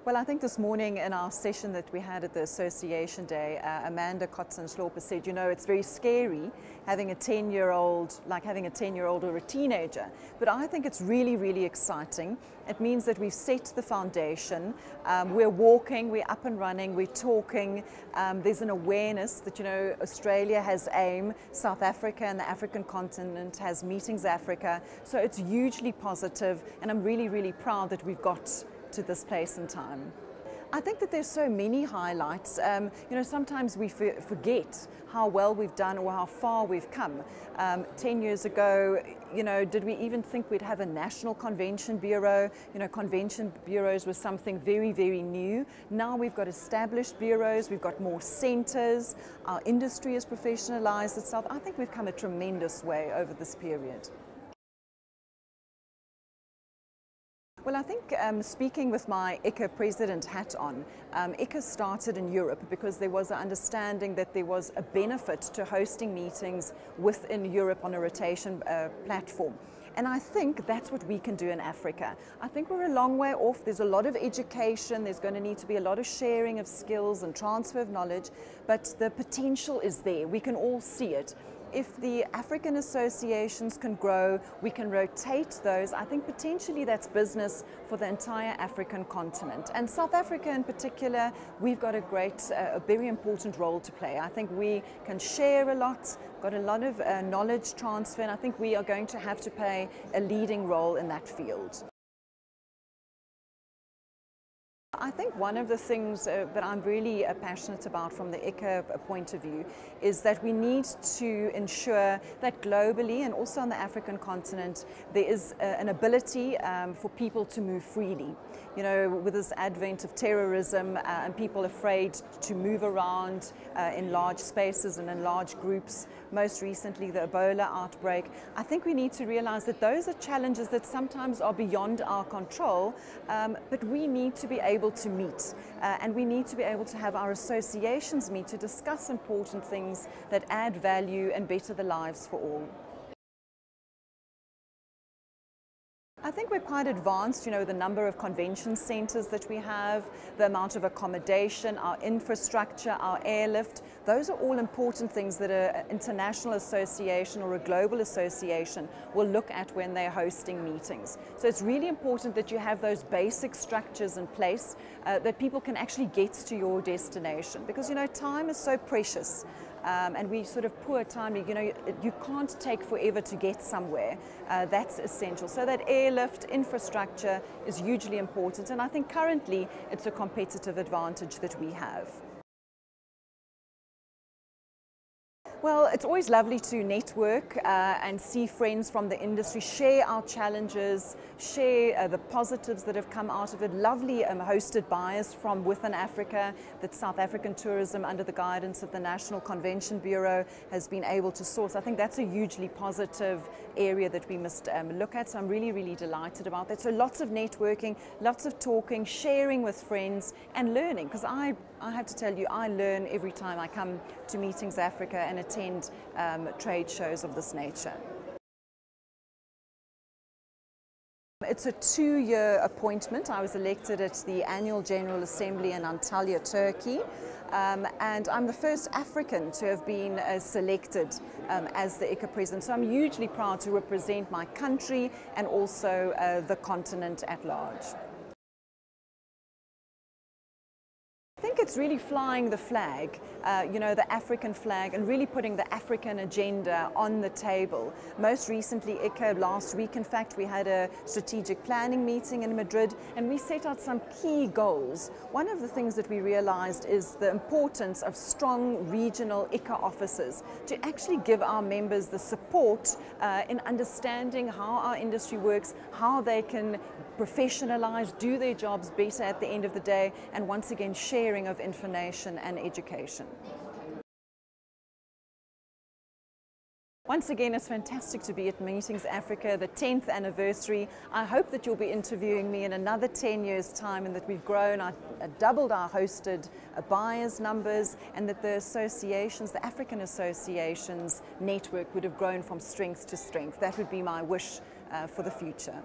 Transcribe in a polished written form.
Well, I think this morning in our session that we had at the Association Day, Amanda Kotzenschlorper said, you know, it's very scary having a 10-year-old, like having a 10-year-old or a teenager. But I think it's really, really exciting. It means that we've set the foundation. We're walking, we're up and running, we're talking. There's an awareness that, you know, Australia has AIM, South Africa and the African continent has Meetings Africa. So it's hugely positive, and I'm really, really proud that we've got to this place and time. I think that there's so many highlights. You know, sometimes we forget how well we've done or how far we've come. 10 years ago, you know, did we even think we'd have a national convention bureau? You know, convention bureaus were something very, very new. Now we've got established bureaus, we've got more centers, our industry has professionalized itself. I think we've come a tremendous way over this period. Well, I think speaking with my ICCA President hat on, ICCA started in Europe because there was an understanding that there was a benefit to hosting meetings within Europe on a rotation platform. And I think that's what we can do in Africa. I think we're a long way off. There's a lot of education. There's going to need to be a lot of sharing of skills and transfer of knowledge, but the potential is there. We can all see it. If the African associations can grow, we can rotate those. I think potentially that's business for the entire African continent. And South Africa in particular, we've got a very important role to play. I think we can share a lot, got a lot of knowledge transfer, and I think we are going to have to play a leading role in that field. I think one of the things that I'm really passionate about from the ICCA point of view is that we need to ensure that globally and also on the African continent there is an ability for people to move freely. You know, with this advent of terrorism and people afraid to move around in large spaces and in large groups, most recently the Ebola outbreak, I think we need to realize that those are challenges that sometimes are beyond our control, but we need to be able to meet and we need to be able to have our associations meet to discuss important things that add value and better the lives for all. I think we're quite advanced, you know, the number of convention centers that we have, the amount of accommodation, our infrastructure, our airlift. Those are all important things that an international association or a global association will look at when they're hosting meetings. So it's really important that you have those basic structures in place that people can actually get to your destination, because, you know, time is so precious. And we sort of poor time, you know, you can't take forever to get somewhere. That's essential. So that airlift infrastructure is hugely important, and I think currently it's a competitive advantage that we have. Well, it's always lovely to network and see friends from the industry, share our challenges, share the positives that have come out of it. Lovely hosted buyers from within Africa that South African tourism, under the guidance of the National Convention Bureau, has been able to source. I think that's a hugely positive area that we must look at. So I'm really, really delighted about that. So lots of networking, lots of talking, sharing with friends and learning, because I have to tell you, I learn every time I come to Meetings Africa and attend trade shows of this nature. It's a 2-year appointment. I was elected at the Annual General Assembly in Antalya, Turkey, and I'm the first African to have been selected as the ICCA President. So I'm hugely proud to represent my country and also the continent at large. I think it's really flying the flag, you know, the African flag, and really putting the African agenda on the table. Most recently, ICCA, last week, in fact, we had a strategic planning meeting in Madrid, and we set out some key goals. One of the things that we realized is the importance of strong regional ICCA offices to actually give our members the support in understanding how our industry works, how they can professionalize, do their jobs better at the end of the day, and once again, sharing of information and education. Once again, it's fantastic to be at Meetings Africa, the 10th anniversary. I hope that you'll be interviewing me in another 10 years' time, and that we've grown, doubled our hosted buyers numbers, and that the associations, the African associations network would have grown from strength to strength. That would be my wish for the future.